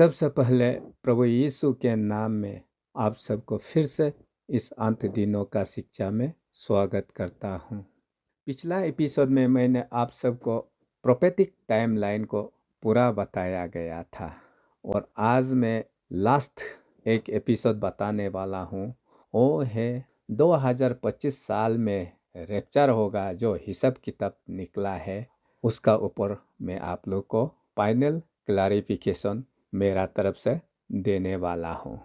सबसे पहले प्रभु यीशु के नाम में आप सबको फिर से इस अंत दिनों का शिक्षा में स्वागत करता हूँ। पिछला एपिसोड में मैंने आप सबको प्रोफेटिक टाइमलाइन को पूरा बताया गया था और आज मैं लास्ट एक एपिसोड बताने वाला हूँ। वो है 2025 साल में रैप्चर होगा जो हिसाब किताब निकला है, उसका ऊपर मैं आप लोग को फाइनल क्लैरिफिकेशन मेरा तरफ से देने वाला हूँ।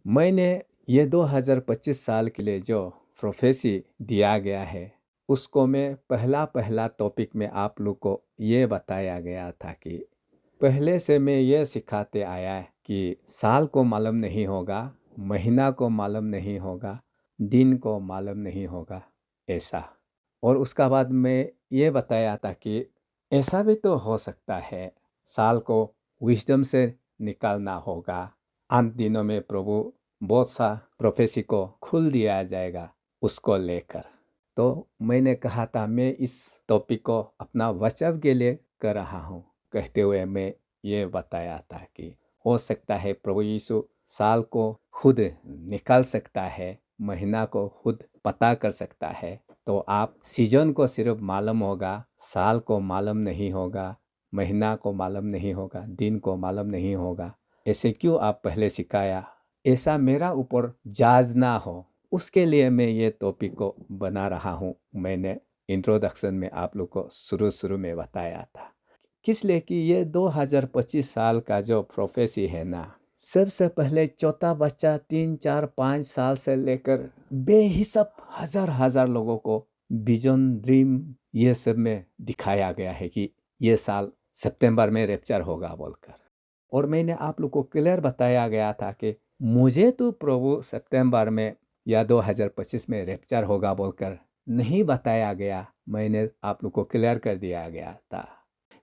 मैंने ये 2025 साल के लिए जो प्रोफेसी दिया गया है उसको मैं पहला टॉपिक में आप लोग को ये बताया गया था कि पहले से मैं ये सिखाते आया है कि साल को मालूम नहीं होगा, महीना को मालूम नहीं होगा, दिन को मालूम नहीं होगा, ऐसा। और उसका बाद मैं ये बताया था कि ऐसा भी तो हो सकता है साल को विजडम से निकालना होगा। अंत दिनों में प्रभु बहुत सा प्रोफेसी को खुल दिया जाएगा उसको लेकर। तो मैंने कहा था मैं इस टॉपिक को अपना बचाव के लिए कर रहा हूँ, कहते हुए मैं ये बताया था कि हो सकता है प्रभु यीशु साल को खुद निकाल सकता है, महीना को खुद पता कर सकता है। तो आप सीजन को सिर्फ मालूम होगा, साल को मालूम नहीं होगा, महीना को मालूम नहीं होगा, दिन को मालूम नहीं होगा, ऐसे क्यों आप पहले सिखाया? ऐसा मेरा ऊपर जाज ना हो, उसके लिए मैं ये टॉपिक को बना रहा हूँ। मैंने इंट्रोडक्शन में आप लोग को शुरू में बताया था किस लिए कि ये 2025 साल का जो प्रोफेसी है ना, सबसे पहले छोटा बच्चा 3, 4, 5 साल से लेकर बेहिसाब हजार लोगों को विजन, ड्रीम ये सब में दिखाया गया है कि ये साल सितंबर में रैप्चर होगा बोलकर। और मैंने आप लोग को क्लियर बताया गया था कि मुझे तो प्रभु सितंबर में या 2025 में रैप्चर होगा बोलकर नहीं बताया गया, मैंने आप लोग को क्लियर कर दिया गया था।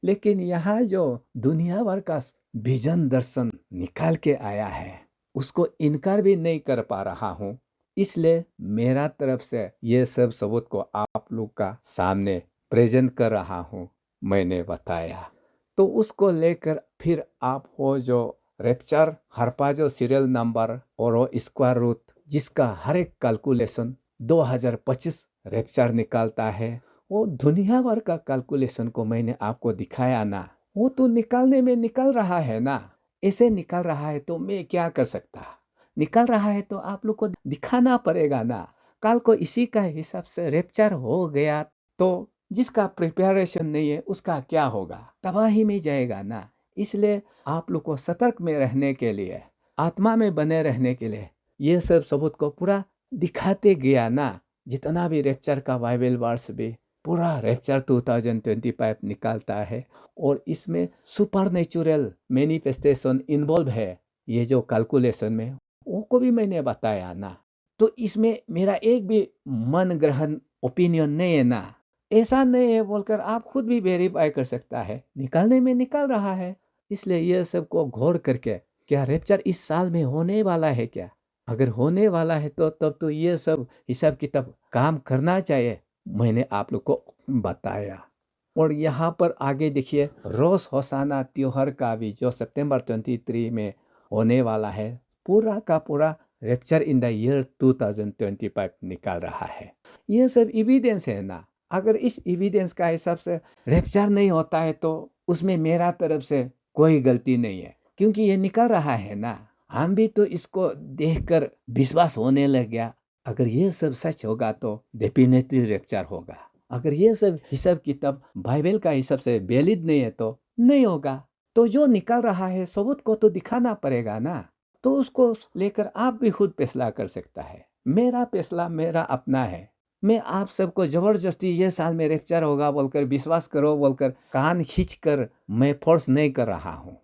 लेकिन यहाँ जो दुनिया भर का विजन दर्शन निकाल के आया है उसको इनकार भी नहीं कर पा रहा हूँ, इसलिए मेरा तरफ से ये सब सबूत को आप लोग का सामने प्रेजेंट कर रहा हूँ। मैंने बताया तो उसको लेकर फिर आप वो जो रैप्चर हरपा जो सीरियल नंबर और वो स्क्वायर रूट जिसका हर एक कैलकुलेशन 2025 रैप्चर निकालता है, वो दुनिया भर का कैलकुलेशन को मैंने आपको दिखाया ना। वो तो निकालने में निकल रहा है ना, ऐसे निकल रहा है तो मैं क्या कर सकता? निकल रहा है तो आप लोग को दिखाना पड़ेगा ना। कल को इसी का हिसाब से रैप्चर हो गया तो जिसका प्रिपरेशन नहीं है उसका क्या होगा? तबाही में जाएगा ना। इसलिए आप लोग को सतर्क में रहने के लिए, आत्मा में बने रहने के लिए ये सब सबूत को पूरा दिखाते गया ना। जितना भी रैप्चर का बाइबल वर्स भी पूरा रैप्चर 2025 निकालता है और इसमें सुपर नेचुरल मैनिफेस्टेशन इन्वॉल्व है। ये जो कैलकुलेशन में वो को भी मैंने बताया ना। तो इसमें मेरा एक भी मन ग्रहण ओपिनियन नहीं है ना। ऐसा नहीं है बोलकर आप खुद भी वेरीफाई कर सकता है, निकालने में निकल रहा है। इसलिए यह सब को गौर करके क्या रैप्चर इस साल में होने वाला है क्या? अगर होने वाला है तो तब तो ये सब हिसाब किताब काम करना चाहिए, मैंने आप लोग को बताया। और यहाँ पर आगे देखिए रोज होसाना त्योहार का भी जो सितंबर 23 में होने वाला है, पूरा का पूरा रैप्चर इन द ईयर 2025 निकाल रहा है। ये सब एविडेंस है ना। अगर इस एविडेंस का हिसाब से रैप्चर नहीं होता है तो उसमें मेरा तरफ से कोई गलती नहीं है, क्योंकि ये निकल रहा है ना। हम भी तो इसको देखकर विश्वास होने लग गया। अगर ये सब सच होगा तो डेफिनेटली रैप्चर होगा। अगर ये सब हिसाब किताब बाइबल का हिसाब से वैलिड नहीं है तो नहीं होगा। तो जो निकल रहा है सबूत को तो दिखाना पड़ेगा ना। तो उसको लेकर आप भी खुद फैसला कर सकता है। मेरा फैसला मेरा अपना है। मैं आप सबको जबरदस्ती ये साल में रैप्चर होगा बोलकर विश्वास करो बोलकर कान खींच कर मैं फोर्स नहीं कर रहा हूँ।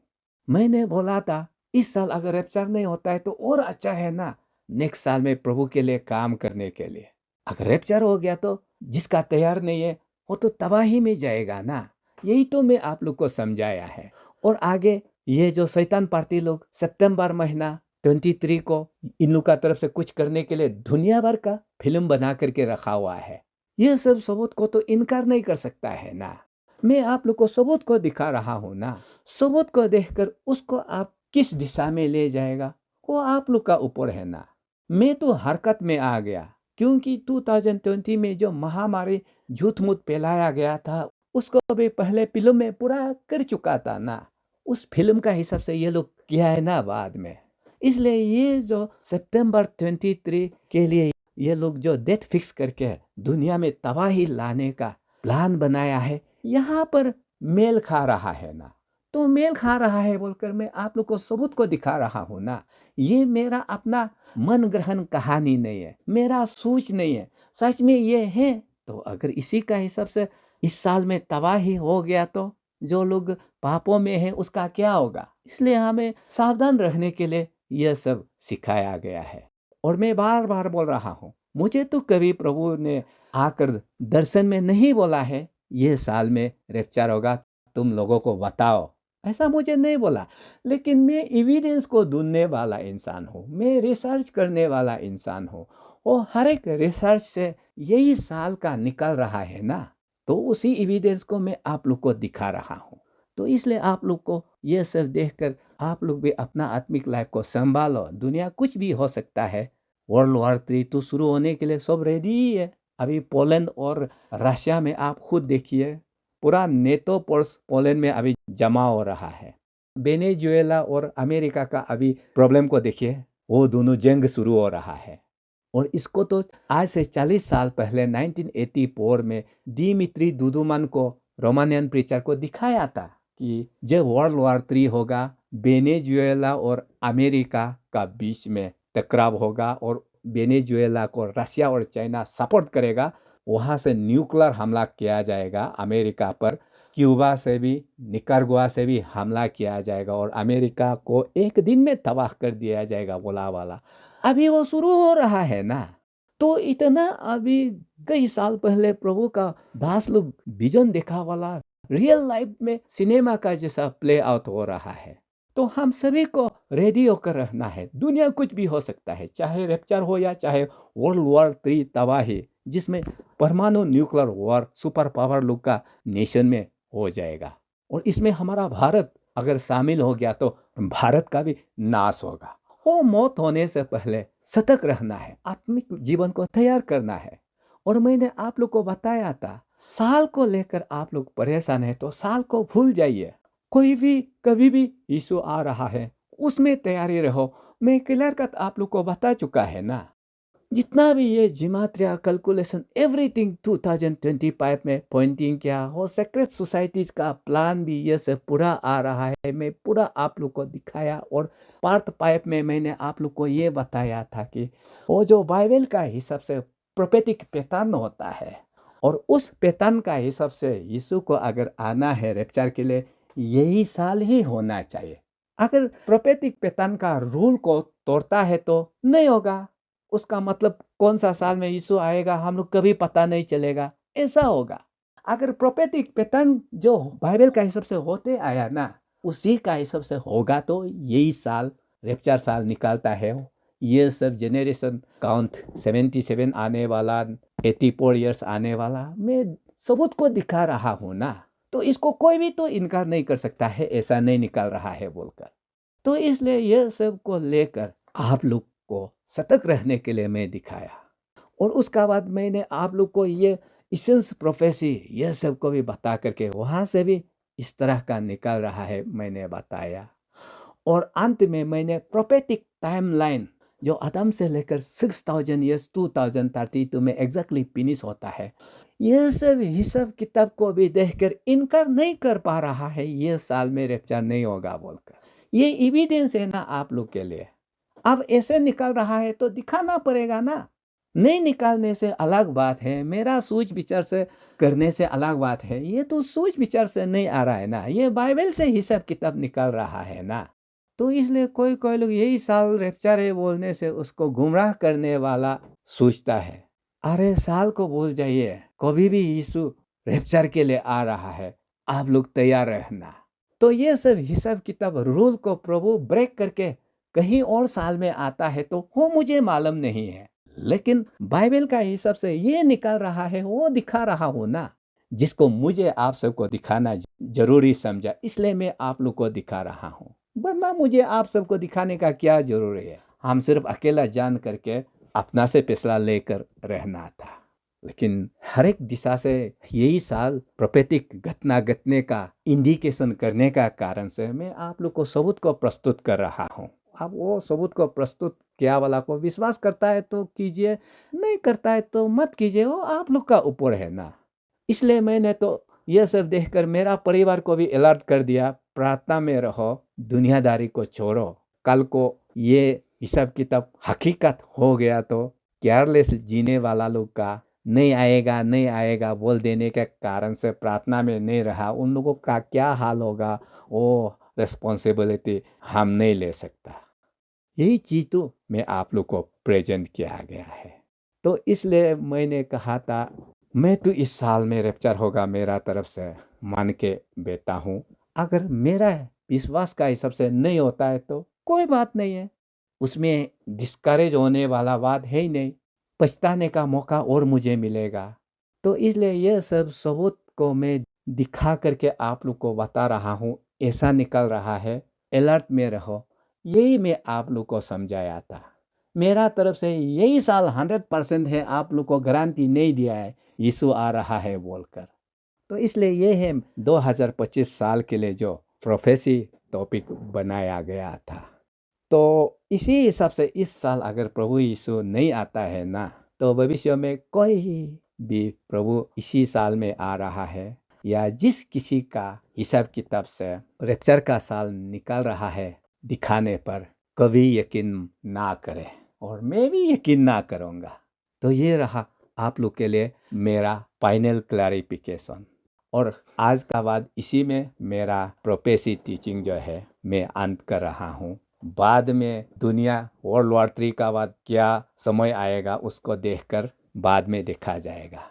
मैंने बोला था इस साल अगर रैप्चर नहीं होता है तो और अच्छा है ना, नेक्स्ट साल में प्रभु के लिए काम करने के लिए। अगर रैप्चर हो गया तो जिसका तैयार नहीं है वो तो तबाही में जाएगा ना। यही तो मैं आप लोग को समझाया है। और आगे ये जो शैतान पार्टी लोग सितंबर महीना 23 को इन लोग का तरफ से कुछ करने के लिए दुनिया भर का फिल्म बना करके रखा हुआ है। ये सब सबूत को तो इनकार नहीं कर सकता है ना। मैं आप लोग को सबूत को दिखा रहा हूँ ना। सबूत को देखकर उसको आप किस दिशा में ले जाएगा वो आप लोग का ऊपर है ना। मैं तो हरकत में आ गया, क्योंकि 2020 में जो महामारी झूठ मूठ फैलाया गया था उसको भी पहले फिल्म में पूरा कर चुका था ना। उस फिल्म का हिसाब से ये लोग किया है ना बाद में। इसलिए ये जो सितंबर 23 के लिए ये लोग जो डेट फिक्स करके दुनिया में तबाही लाने का प्लान बनाया है, यहाँ पर मेल खा रहा है ना। तो मेल खा रहा है बोलकर मैं आप लोग को सबूत को दिखा रहा हूँ ना। ये मेरा अपना मन ग्रहण कहानी नहीं है, मेरा सोच नहीं है, सच में ये है। तो अगर इसी का हिसाब से इस साल में तबाही हो गया तो जो लोग पापों में हैं उसका क्या होगा। इसलिए हमें सावधान रहने के लिए यह सब सिखाया गया है। और मैं बार बार बोल रहा हूँ, मुझे तो कभी प्रभु ने आकर दर्शन में नहीं बोला है ये साल में रैप्चर होगा, तुम लोगों को बताओ, ऐसा मुझे नहीं बोला। लेकिन मैं एविडेंस को ढूंढने वाला इंसान हूँ, मैं रिसर्च करने वाला इंसान हूँ, और हर एक रिसर्च से यही साल का निकल रहा है ना। तो उसी एविडेंस को मैं आप लोग को दिखा रहा हूँ। तो इसलिए आप लोग को ये सब देखकर आप लोग भी अपना आत्मिक लाइफ को संभालो। दुनिया कुछ भी हो सकता है। वर्ल्ड वॉर 3 तो शुरू होने के लिए सब रेडी ही है। अभी पोलैंड और रशिया में आप खुद देखिए, पूरा नेटो फोर्स पोलैंड में अभी जमा हो रहा है। वेनेजुएला और अमेरिका का अभी प्रॉब्लम को देखिए, वो दोनों जंग शुरू हो रहा है। और इसको तो आज से 40 साल पहले 1984 में दिमित्री दुदुमन को, रोमानियन प्रीचर को दिखाया था कि जब वर्ल्ड वॉर 3 होगा, वेनेजुएला और अमेरिका का बीच में टकराव होगा और वेनेजुएला को रशिया और चाइना सपोर्ट करेगा, वहाँ से न्यूक्लियर हमला किया जाएगा अमेरिका पर। क्यूबा से भी, निकारागुआ से भी हमला किया जाएगा और अमेरिका को एक दिन में तबाह कर दिया जाएगा बोला वाला। अभी वो शुरू हो रहा है ना। तो इतना अभी कई साल पहले प्रभु का दास लोग विजन देखा वाला रियल लाइफ में सिनेमा का जैसा प्ले आउट हो रहा है। तो हम सभी को रेडी होकर रहना है। दुनिया कुछ भी हो सकता है, चाहे रैप्चर हो या चाहे वर्ल्ड वॉर 3 तबाही, जिसमें परमाणु न्यूक्लियर वॉर सुपर पावर लोग का नेशन में हो जाएगा। और इसमें हमारा भारत अगर शामिल हो गया तो भारत का भी नाश होगा। वो मौत होने से पहले सतर्क रहना है, आत्मिक जीवन को तैयार करना है। और मैंने आप लोग को बताया था, साल को लेकर आप लोग परेशान है तो साल को भूल जाइए। कोई भी कभी भी यीशु आ रहा है, उसमें तैयारी रहो। मैं क्लियर कट आप लोग को बता चुका है ना। जितना भी ये जिमात्रिया कैलकुलेशन एवरीथिंग 2025 में पॉइंटिंग किया हो, सेक्रेट सोसाइटीज का प्लान भी ये सब पूरा आ रहा है। मैं पूरा आप लोग को दिखाया। और पार्ट 5 में मैंने आप लोग को ये बताया था कि वो जो बाइबल का हिसाब से प्रोफेटिक पैटर्न होता है, और उस पैटर्न का हिसाब से यीशु को अगर आना है रैप्चर के लिए, यही साल ही होना चाहिए। अगर प्रोफेटिक पैटर्न का रूल को तोड़ता है तो नहीं होगा। उसका मतलब कौन सा साल में यीशु आएगा हम लोग कभी पता नहीं चलेगा, ऐसा होगा। अगर प्रोफेटिक पैटर्न जो बाइबल का हिसाब से होते आया ना, उसी का हिसाब से होगा तो यही साल रैप्चर साल निकालता है। ये सब जेनरेशन काउंट 77 आने वाला, 84 ईयर्स आने वाला, मैं सबूत को दिखा रहा हूँ ना। तो इसको कोई भी तो इनकार नहीं कर सकता है ऐसा नहीं निकाल रहा है बोलकर। तो इसलिए यह सब को लेकर आप लोग को सतर्क रहने के लिए मैं दिखाया। और उसका बाद मैंने आप लोग को ये इसेंस प्रोफेसी यह सब को भी बता करके वहाँ से भी इस तरह का निकल रहा है मैंने बताया। और अंत में मैंने प्रोफेटिक टाइमलाइन जो आदम से लेकर 6000 ईयर्स 2032 में एग्जैक्टली फिनिश होता है, यह सब हिसाब किताब को भी देखकर इनकार नहीं कर पा रहा है ये साल में रैप्चर नहीं होगा बोलकर। ये एविडेंस है ना आप लोग के लिए। अब ऐसे निकल रहा है तो दिखाना पड़ेगा ना। नहीं निकालने से अलग बात है, मेरा सोच विचार से करने से अलग बात है। ये तो सोच विचार से नहीं आ रहा है ना, ये बाइबल से हिसाब किताब निकल रहा है ना। तो इसलिए कोई कोई लोग यही साल रैप्चर है बोलने से उसको गुमराह करने वाला सोचता है। अरे साल को भूल जाइए, कभी भी यीशु रैप्चर के लिए आ रहा है, आप लोग तैयार रहना। तो ये सब हिसाब किताब रूल को प्रभु ब्रेक करके कहीं और साल में आता है तो वो मुझे मालूम नहीं है। लेकिन बाइबल का हिसाब से ये निकल रहा है, वो दिखा रहा हूँ ना, जिसको मुझे आप सबको दिखाना जरूरी समझा, इसलिए मैं आप लोग को दिखा रहा हूँ। वरना मुझे आप सबको दिखाने का क्या जरूरी है। हम सिर्फ अकेला जान करके अपना से फैसला लेकर रहना था। लेकिन हर एक दिशा से यही साल प्रकृतिक घटना घटने का इंडिकेशन करने का कारण से मैं आप लोग को सबूत को प्रस्तुत कर रहा हूँ। अब वो सबूत को प्रस्तुत किया वाला को विश्वास करता है तो कीजिए, नहीं करता है तो मत कीजिए, वो आप लोग का ऊपर है ना। इसलिए मैंने तो यह सब देखकर मेरा परिवार को भी अलर्ट कर दिया, प्रार्थना में रहो, दुनियादारी को छोड़ो। कल को ये हिसाब किताब हकीकत हो गया तो केयरलेस जीने वाला लोग का नहीं आएगा नहीं आएगा बोल देने के कारण से प्रार्थना में नहीं रहा, उन लोगों का क्या हाल होगा, वो रिस्पॉन्सिबिलिटी हम नहीं ले सकता। यही चीज तो मैं आप लोग को प्रेजेंट किया गया है। तो इसलिए मैंने कहा था मैं तो इस साल में रैप्चर होगा मेरा तरफ से मान के बैठा हूँ। अगर मेरा विश्वास का हिसाब से नहीं होता है तो कोई बात नहीं है, उसमें डिस्करेज होने वाला बात है ही नहीं, पछताने का मौका और मुझे मिलेगा। तो इसलिए यह सब सबूत को मैं दिखा करके आप लोग को बता रहा हूँ, ऐसा निकल रहा है, अलर्ट में रहो। यही मैं आप लोग को समझाया था। मेरा तरफ से यही साल 100% है, आप लोग को गारंटी नहीं दिया है यीशु आ रहा है बोलकर। तो इसलिए ये है 2025 साल के लिए जो प्रोफेसी टॉपिक बनाया गया था। तो इसी हिसाब से इस साल अगर प्रभु यीशु नहीं आता है ना, तो भविष्य में कोई भी प्रभु इसी साल में आ रहा है या जिस किसी का हिसाब किताब से रैप्चर का साल निकल रहा है दिखाने पर कभी यकीन ना करें, और मैं भी यकीन ना करूँगा। तो ये रहा आप लोग के लिए मेरा फाइनल क्लैरिफिकेशन। और आज का बाद इसी में मेरा प्रोफेसी टीचिंग जो है मैं अंत कर रहा हूँ। बाद में दुनिया वर्ल्ड वॉर 3 का बाद क्या समय आएगा उसको देखकर बाद में देखा जाएगा।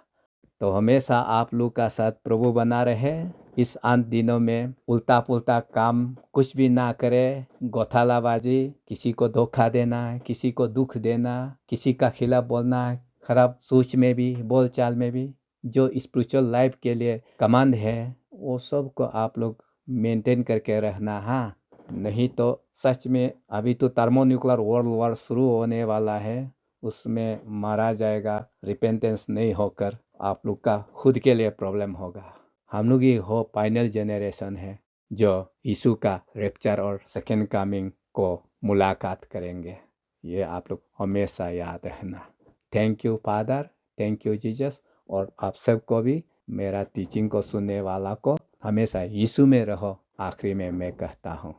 तो हमेशा आप लोग का साथ प्रभु बना रहे। इस अंत दिनों में उल्टा पुल्टा काम कुछ भी ना करे, गोथालाबाजी, किसी को धोखा देना, किसी को दुख देना, किसी का खिलाफ बोलना, खराब सोच में भी बोल चाल में भी, जो स्पिरिचुअल लाइफ के लिए कमांड है वो सब को आप लोग मेंटेन करके रहना। हाँ, नहीं तो सच में अभी तो थर्मोन्यूक्लियर वर्ल्ड वॉर शुरू होने वाला है, उसमें मारा जाएगा। रिपेंटेंस नहीं होकर आप लोग का खुद के लिए प्रॉब्लम होगा। हम लोग ही हो फाइनल जनरेशन है जो यीशु का रैप्चर और सेकेंड कमिंग को मुलाकात करेंगे। ये आप लोग हमेशा याद रखना। Thank you father, thank you Jesus. और आप सबको भी, मेरा टीचिंग को सुनने वाला को, हमेशा यीशु में रहो, आखिरी में मैं कहता हूँ।